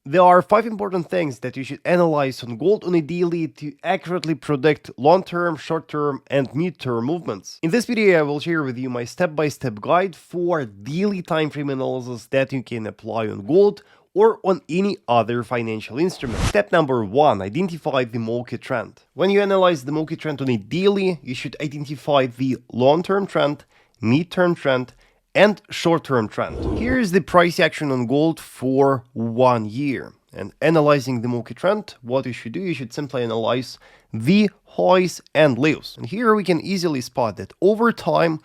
There are 5 important things that you should analyze on gold on a daily to accurately predict long-term, short-term, and mid-term movements. In this video, I will share with you my step-by-step guide for daily time frame analysis that you can apply on gold or on any other financial instrument. Step number 1, identify the market trend. When you analyze the market trend on a daily, you should identify the long-term trend, mid-term trend, and short-term trend. Here is the price action on gold for 1 year. And analyzing the market trend, what you should do, you should simply analyze the highs and lows. And here we can easily spot that over time,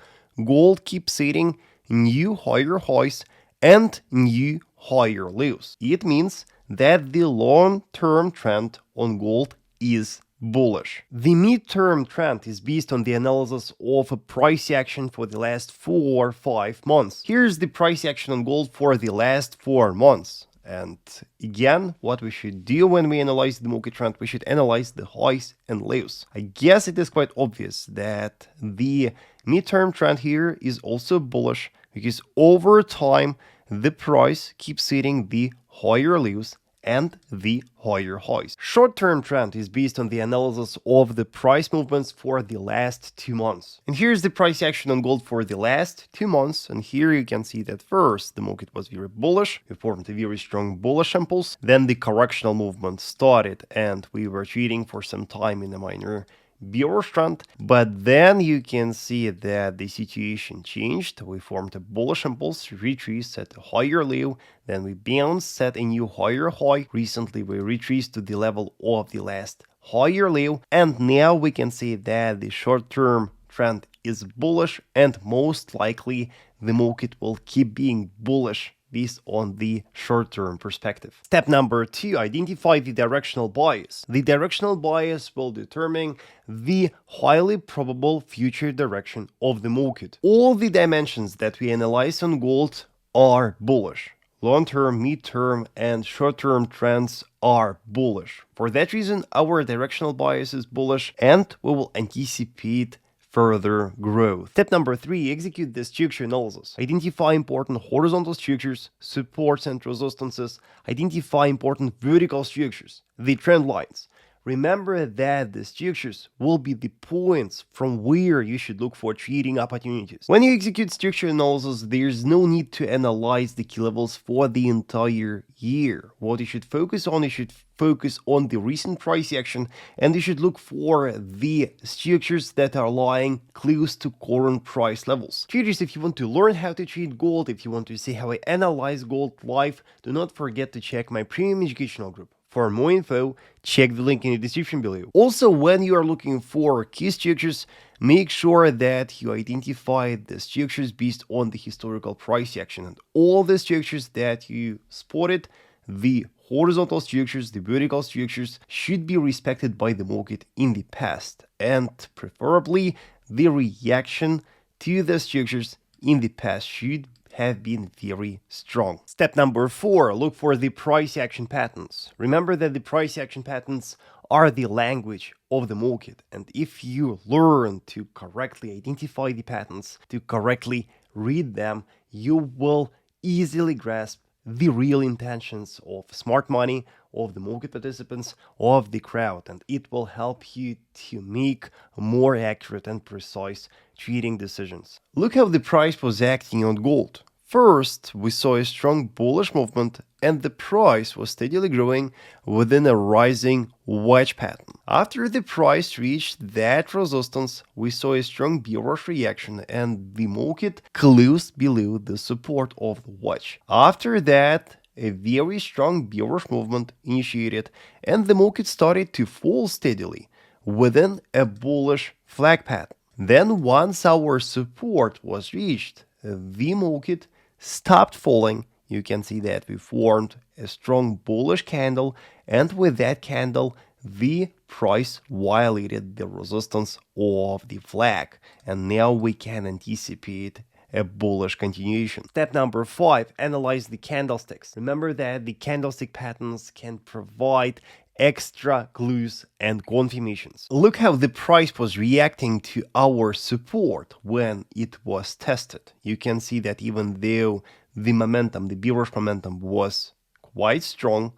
gold keeps setting new higher highs and new higher lows. It means that the long-term trend on gold is bullish. The midterm trend is based on the analysis of a price action for the last 4 or 5 months. Here's the price action on gold for the last 4 months. And again, what we should do when we analyze the market trend, we should analyze the highs and lows. I guess it is quite obvious that the midterm trend here is also bullish because over time, the price keeps setting the higher lows and the higher highs. Short-term trend is based on the analysis of the price movements for the last 2 months. And here's the price action on gold for the last 2 months. And here you can see that first, the market was very bullish. We formed a very strong bullish impulse. Then the correctional movement started and we were trading for some time in a minor bearish trend, but then you can see that the situation changed. We formed a bullish impulse, retraced at a higher low, then we bounced, set a new higher high. Recently we retraced to the level of the last higher low, and now we can see that the short-term trend is bullish and most likely the market will keep being bullish based on the short-term perspective. Step number 2, identify the directional bias. The directional bias will determine the highly probable future direction of the market. All the dimensions that we analyze on gold are bullish. Long-term, mid-term, and short-term trends are bullish. For that reason, our directional bias is bullish and we will anticipate further growth. Step number 3, execute the structure analysis. Identify important horizontal structures, supports and resistances. Identify important vertical structures, the trend lines. Remember that the structures will be the points from where you should look for trading opportunities. When you execute structure analysis, there's no need to analyze the key levels for the entire year. What you should focus on, you should focus on the recent price action, and you should look for the structures that are lying close to current price levels. Traders, if you want to learn how to trade gold, if you want to see how I analyze gold live, do not forget to check my premium educational group. For more info, check the link in the description below. Also, when you are looking for key structures, make sure that you identify the structures based on the historical price action. And all the structures that you spotted, the horizontal structures, the vertical structures, should be respected by the market in the past. And preferably, the reaction to the structures in the past should have been very strong. Step number 4, look for the price action patterns. Remember that the price action patterns are the language of the market. And if you learn to correctly identify the patterns, to correctly read them, you will easily grasp the real intentions of smart money, of the market participants, of the crowd, and it will help you to make more accurate and precise trading decisions. Look how the price was acting on gold. First, we saw a strong bullish movement and the price was steadily growing within a rising wedge pattern. After the price reached that resistance, we saw a strong bearish reaction and the market closed below the support of the wedge. After that, a very strong bearish movement initiated and the market started to fall steadily within a bullish flag pattern. Then once our support was reached, the market stopped falling. You can see that we formed a strong bullish candle, and with that candle, the price violated the resistance of the flag, and now we can anticipate a bullish continuation. Step number 5, analyze the candlesticks. Remember that the candlestick patterns can provide extra clues and confirmations. Look how the price was reacting to our support when it was tested. You can see that even though the momentum, the bearish momentum was quite strong,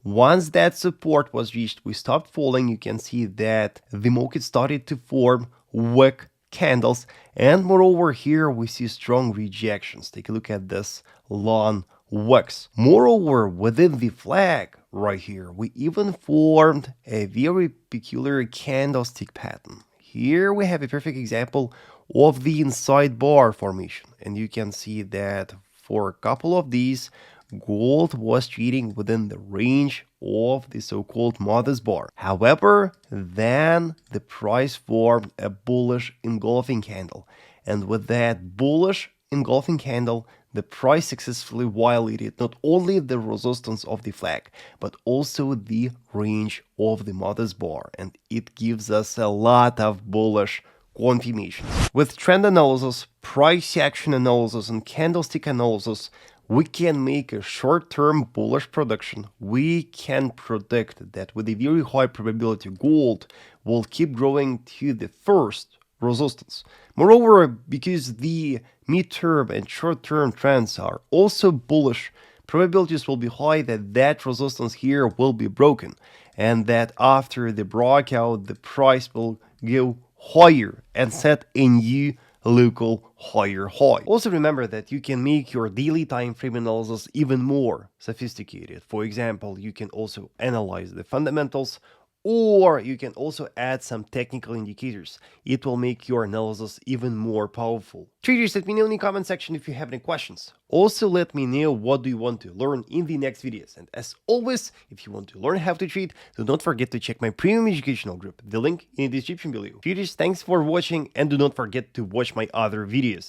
Once that support was reached, we stopped falling. You can see that the market started to form wick candles, and moreover here we see strong rejections. Take a look at this long wicks. Moreover, within the flag right here, we even formed a very peculiar candlestick pattern. Here we have a perfect example of the inside bar formation, and you can see that for a couple of these, gold was trading within the range of the so-called mother's bar. However, then the price formed a bullish engulfing candle, and with that bullish engulfing candle, the price successfully violated not only the resistance of the flag, but also the range of the mother's bar, and it gives us a lot of bullish confirmations. With trend analysis, price action analysis, and candlestick analysis, we can make a short-term bullish prediction. We can predict that with a very high probability gold will keep growing to the first resistance. Moreover, because the midterm and short-term trends are also bullish, probabilities will be high that that resistance here will be broken, and that after the breakout, the price will go higher and set a new local higher high. Also remember that you can make your daily time frame analysis even more sophisticated. For example, you can also analyze the fundamentals, or you can also add some technical indicators. It will make your analysis even more powerful. Traders, let me know in the comment section if you have any questions. Also, let me know what do you want to learn in the next videos. And as always, if you want to learn how to trade, do not forget to check my premium educational group, the link in the description below. Traders, thanks for watching, and do not forget to watch my other videos.